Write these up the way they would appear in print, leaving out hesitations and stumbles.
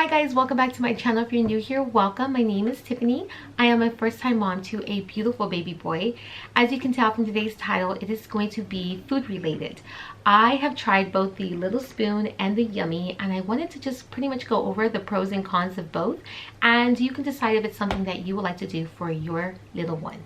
Hi guys, welcome back to my channel. If you're new here, welcome. My name is Tiffany. I am a first-time mom to a beautiful baby boy. As you can tell from today's title, it is going to be food related. I have tried both the Little Spoon and the Yummy, and I wanted to just pretty much go over the pros and cons of both, and you can decide if it's something that you would like to do for your little one.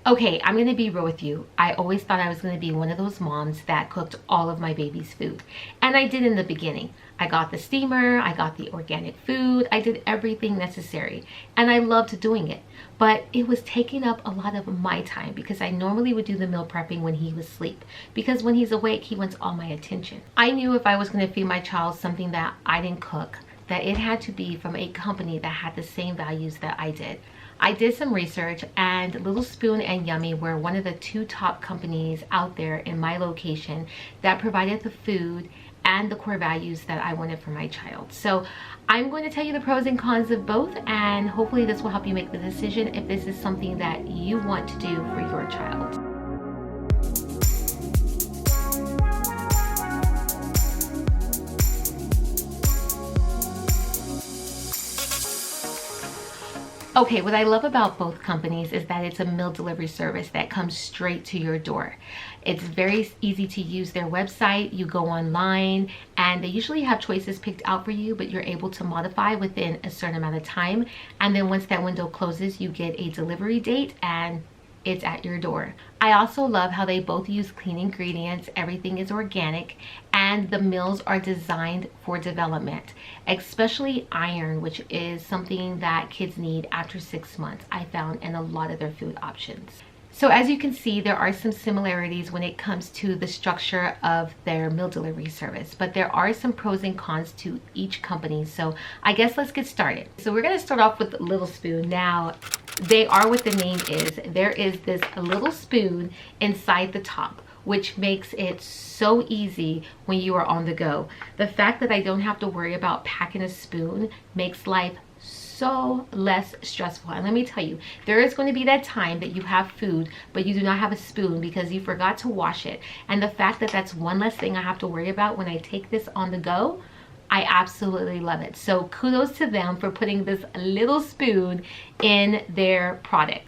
Okay, I'm gonna be real with you. I always thought I was gonna be one of those moms that cooked all of my baby's food. And I did in the beginning. I got the steamer, I got the organic food, I did everything necessary. And I loved doing it. But it was taking up a lot of my time because I normally would do the meal prepping when he was asleep. Because when he's awake, he wants all my attention. I knew if I was gonna feed my child something that I didn't cook, that it had to be from a company that had the same values that I did. I did some research, and Little Spoon and Yummy were one of the two top companies out there in my location that provided the food and the core values that I wanted for my child. So I'm going to tell you the pros and cons of both, and hopefully this will help you make the decision if this is something that you want to do for your child. Okay, what I love about both companies is that it's a meal delivery service that comes straight to your door. It's very easy to use their website. You go online and they usually have choices picked out for you, but you're able to modify within a certain amount of time. And then once that window closes, you get a delivery date and it's at your door. I also love how they both use clean ingredients, everything is organic, and the meals are designed for development, especially iron, which is something that kids need after 6 months, I found in a lot of their food options. So as you can see, there are some similarities when it comes to the structure of their meal delivery service, but there are some pros and cons to each company. So I guess let's get started. So we're gonna start off with Little Spoon. Now, they are what the name is. There is this little spoon inside the top, which makes it so easy when you are on the go. The fact that I don't have to worry about packing a spoon makes life so less stressful. And let me tell you, there is going to be that time that you have food but you do not have a spoon because you forgot to wash it, and the fact that that's one less thing I have to worry about when I take this on the go, I absolutely love it. So kudos to them for putting this little spoon in their product.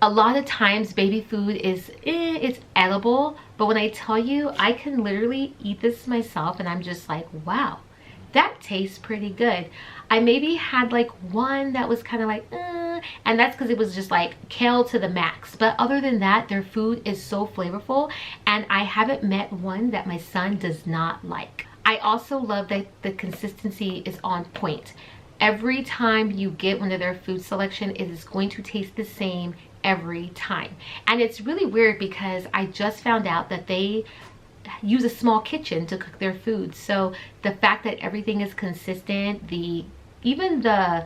A lot of times baby food is it's edible, but when I tell you, I can literally eat this myself and I'm just like, wow, that tastes pretty good. I maybe had like one that was kind of like, and that's because it was just like kale to the max. But other than that, their food is so flavorful, and I haven't met one that my son does not like. I also love that the consistency is on point. Every time you get one of their food selection, it is going to taste the same every time. And it's really weird because I just found out that they use a small kitchen to cook their food. So the fact that everything is consistent, even the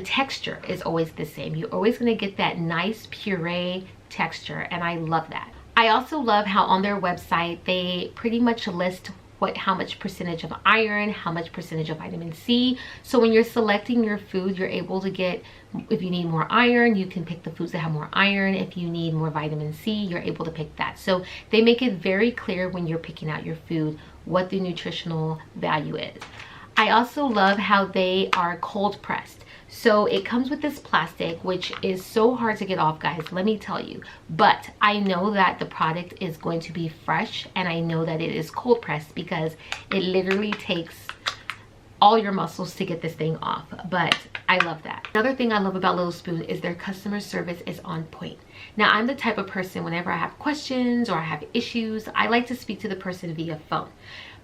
texture is always the same. You're always going to get that nice puree texture, and I love that. I also love how on their website they pretty much list how much percentage of iron, how much percentage of vitamin C. So when you're selecting your food, you're able to get, if you need more iron, you can pick the foods that have more iron. If you need more vitamin C, you're able to pick that. So they make it very clear when you're picking out your food what the nutritional value is. I also love how they are cold pressed. So it comes with this plastic, which is so hard to get off, guys, let me tell you. But I know that the product is going to be fresh, and I know that it is cold pressed because it literally takes all your muscles to get this thing off. But I love that. Another thing I love about Little Spoon is their customer service is on point. Now, I'm the type of person, whenever I have questions or I have issues, I like to speak to the person via phone.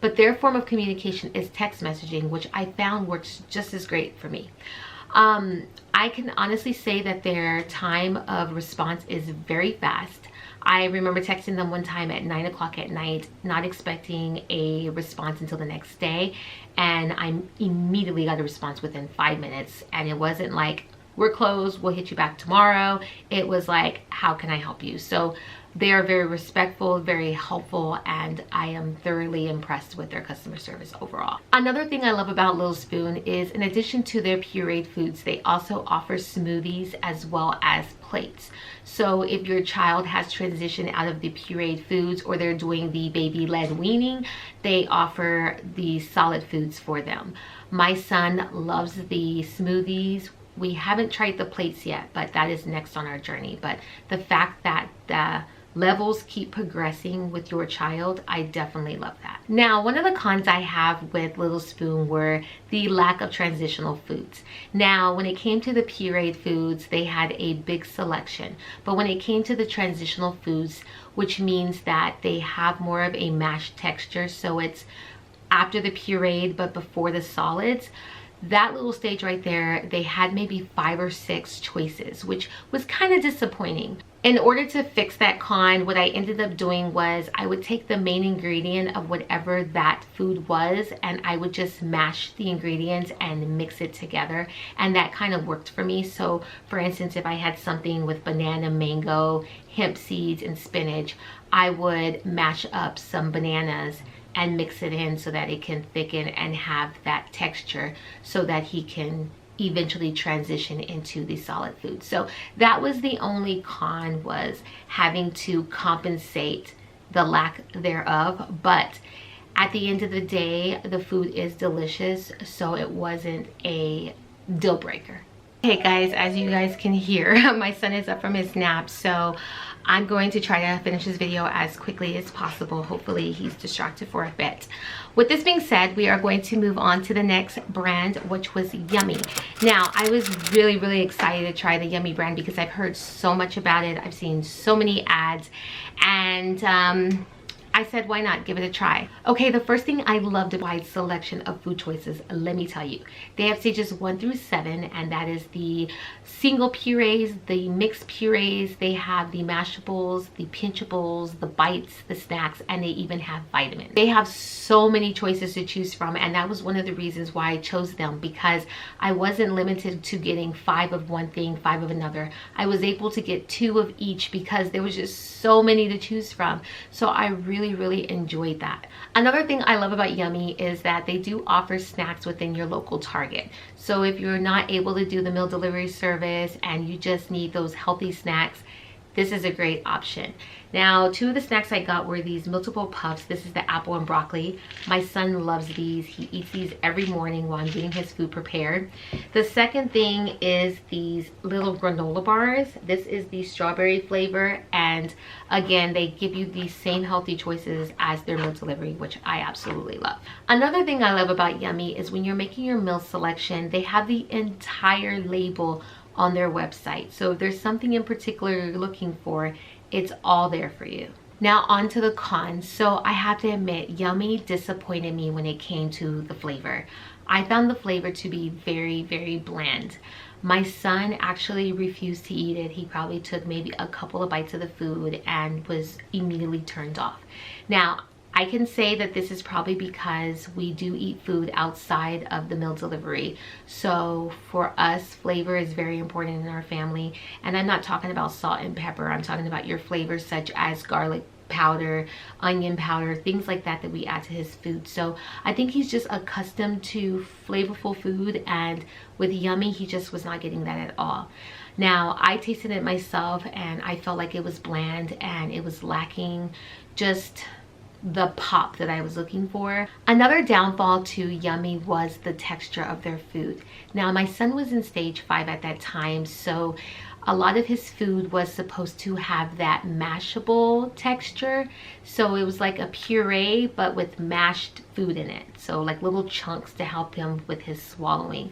But their form of communication is text messaging, which I found works just as great for me. I can honestly say that their time of response is very fast. I remember texting them one time at 9 o'clock at night, not expecting a response until the next day, and I immediately got a response within 5 minutes. And it wasn't like, we're closed, we'll hit you back tomorrow. It was like, how can I help you? So they are very respectful, very helpful, and I am thoroughly impressed with their customer service overall. Another thing I love about Little Spoon is, in addition to their pureed foods, they also offer smoothies as well as plates. So if your child has transitioned out of the pureed foods, or they're doing the baby-led weaning, they offer the solid foods for them. My son loves the smoothies. We haven't tried the plates yet, but that is next on our journey. But the fact that the levels keep progressing with your child, I definitely love that. Now, one of the cons I have with Little Spoon were the lack of transitional foods. Now, when it came to the pureed foods, they had a big selection. But when it came to the transitional foods, which means that they have more of a mashed texture, so it's after the pureed but before the solids, that little stage right there, they had maybe 5 or 6 choices, which was kind of disappointing. In order to fix that con, what I ended up doing was I would take the main ingredient of whatever that food was, and I would just mash the ingredients and mix it together, and that kind of worked for me. So for instance, if I had something with banana, mango, hemp seeds, and spinach, I would mash up some bananas and mix it in so that it can thicken and have that texture so that he can eventually transition into the solid food. So that was the only con, was having to compensate the lack thereof. But at the end of the day, the food is delicious, so it wasn't a deal breaker. Hey guys, as you guys can hear, my son is up from his nap, so I'm going to try to finish this video as quickly as possible. Hopefully he's distracted for a bit. With this being said, we are going to move on to the next brand, which was Yumi. Now, I was really excited to try the Yumi brand because I've heard so much about it. I've seen so many ads, and I said, why not give it a try? Okay, the first thing I loved, a wide selection of food choices, let me tell you. They have stages 1 through 7, and that is the single purees, the mixed purees. They have the mashables, the pinchables, the bites, the snacks, and they even have vitamins. They have so many choices to choose from, and that was one of the reasons why I chose them, because I wasn't limited to getting 5 of one thing, 5 of another. I was able to get 2 of each because there was just so many to choose from. So I really enjoyed that. Another thing I love about Yumi is that they do offer snacks within your local Target. So if you're not able to do the meal delivery service and you just need those healthy snacks, this is a great option. Now, 2 of the snacks I got were these multiple puffs. This is the apple and broccoli. My son loves these. He eats these every morning while I'm getting his food prepared. The second thing is these little granola bars. This is the strawberry flavor, and again, they give you the same healthy choices as their meal delivery, which I absolutely love. Another thing I love about Yumi is when you're making your meal selection, they have the entire label on their website. So if there's something in particular you're looking for, it's all there for you. Now on to the cons. So I have to admit, Yumi disappointed me when it came to the flavor. I found the flavor to be very bland. My son actually refused to eat it. He probably took maybe a couple of bites of the food and was immediately turned off. Now, I can say that this is probably because we do eat food outside of the meal delivery. So for us, flavor is very important in our family. And I'm not talking about salt and pepper. I'm talking about your flavors such as garlic powder, onion powder, things like that that we add to his food. So I think he's just accustomed to flavorful food, and with Yumi, he just was not getting that at all. Now, I tasted it myself and I felt like it was bland and it was lacking just the pop that I was looking for. Another downfall to Yumi was the texture of their food. Now, my son was in stage 5 at that time, so a lot of his food was supposed to have that mashable texture. So it was like a puree, but with mashed food in it. So like little chunks to help him with his swallowing.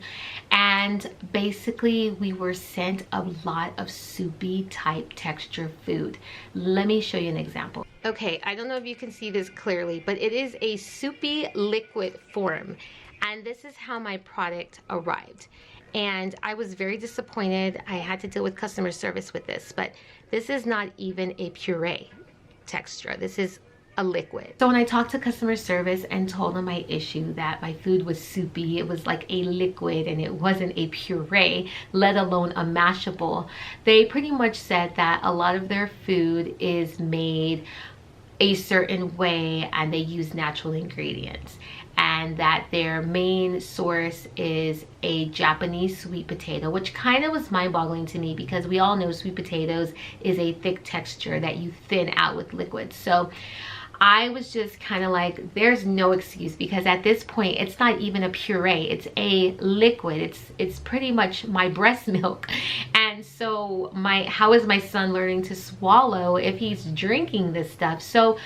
And basically we were sent a lot of soupy type texture food. Let me show you an example. Okay, I don't know if you can see this clearly, but it is a soupy liquid form. And this is how my product arrived. And I was very disappointed. I had to deal with customer service with this, but this is not even a puree texture. This is a liquid. So when I talked to customer service and told them my issue, that my food was soupy, it was like a liquid and it wasn't a puree, let alone a mashable, they pretty much said that a lot of their food is made a certain way and they use natural ingredients, and that their main source is a Japanese sweet potato, which kind of was mind-boggling to me because we all know sweet potatoes is a thick texture that you thin out with liquids. So I was just kind of like, there's no excuse, because at this point it's not even a puree, it's a liquid. It's pretty much my breast milk. And so how is my son learning to swallow if he's drinking this stuff? So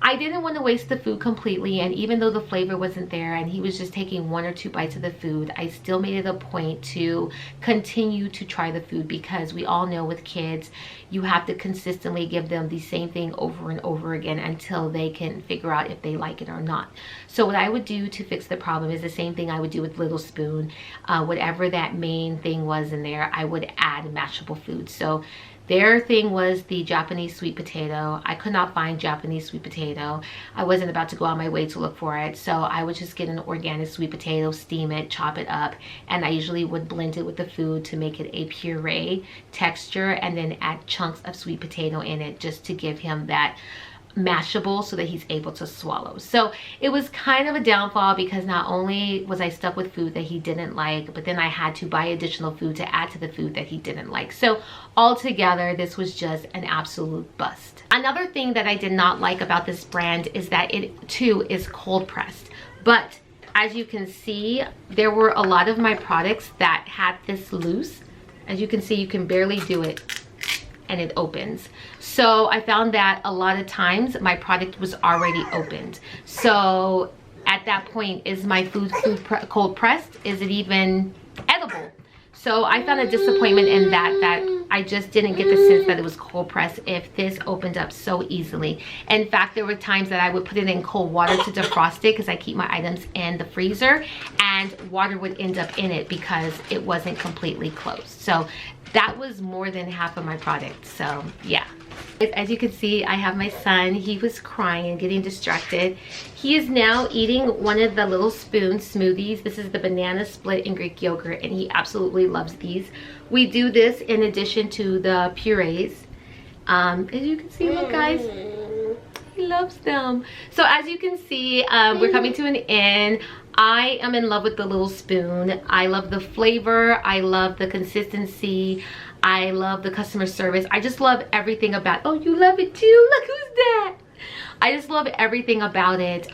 I didn't want to waste the food completely, and even though the flavor wasn't there and he was just taking 1 or 2 bites of the food, I still made it a point to continue to try the food, because we all know with kids, you have to consistently give them the same thing over and over again until they can figure out if they like it or not. So what I would do to fix the problem is the same thing I would do with Little Spoon. Whatever that main thing was in there, I would add mashable food. So their thing was the Japanese sweet potato. I could not find Japanese sweet potato. I wasn't about to go on my way to look for it. So I would just get an organic sweet potato, steam it, chop it up. And I usually would blend it with the food to make it a puree texture, and then add chunks of sweet potato in it just to give him that mashable so that he's able to swallow. So it was kind of a downfall, because not only was I stuck with food that he didn't like, but then I had to buy additional food to add to the food that he didn't like. So altogether, this was just an absolute bust. Another thing that I did not like about this brand is that it too is cold pressed. But as you can see, there were a lot of my products that had this loose. As you can see, you can barely do it and it opens. So I found that a lot of times my product was already opened. So at that point, is my food cold pressed? Is it even edible? So I found a disappointment in that I just didn't get the sense that it was cold pressed if this opened up so easily. In fact, there were times that I would put it in cold water to defrost it, because I keep my items in the freezer, and water would end up in it because it wasn't completely closed. So that was more than half of my product. So yeah. As you can see, I have my son. He was crying and getting distracted. He is now eating one of the Little Spoon smoothies. This is the banana split and Greek yogurt, and he absolutely loves these. We do this in addition to the purees. As you can see, look guys, he loves them. So as you can see, we're coming to an end. I am in love with the Little Spoon. I love the flavor. I love the consistency. I love the customer service. I just love everything about, oh, you love it too? Look, who's that? I just love everything about it.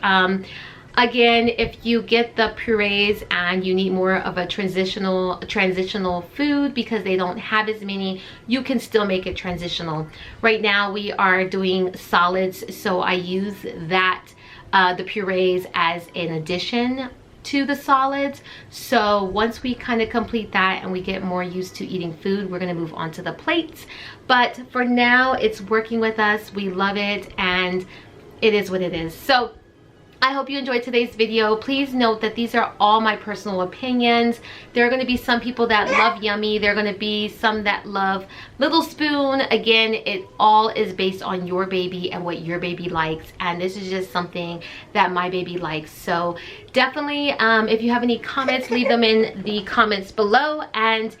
Again, if you get the purees and you need more of a transitional food because they don't have as many, you can still make it transitional. Right now we are doing solids, so I use that the purees as an addition to the solids. So once we kind of complete that and we get more used to eating food, we're going to move on to the plates. But for now, it's working with us. We love it, and it is what it is. So I hope you enjoyed today's video. Please note that these are all my personal opinions. There are going to be some people that love Yummy. There are going to be some that love Little Spoon. Again, it all is based on your baby and what your baby likes. And this is just something that my baby likes. So definitely, if you have any comments, leave them in the comments below. And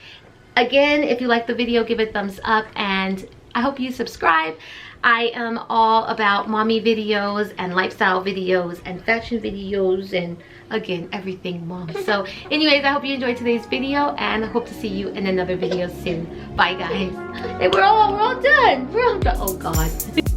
again, if you like the video, give it a thumbs up. And I hope you subscribe. I am all about mommy videos and lifestyle videos and fashion videos and, again, everything mom. So anyways, I hope you enjoyed today's video, and I hope to see you in another video soon. Bye guys. And we're all done. We're all done. Oh God.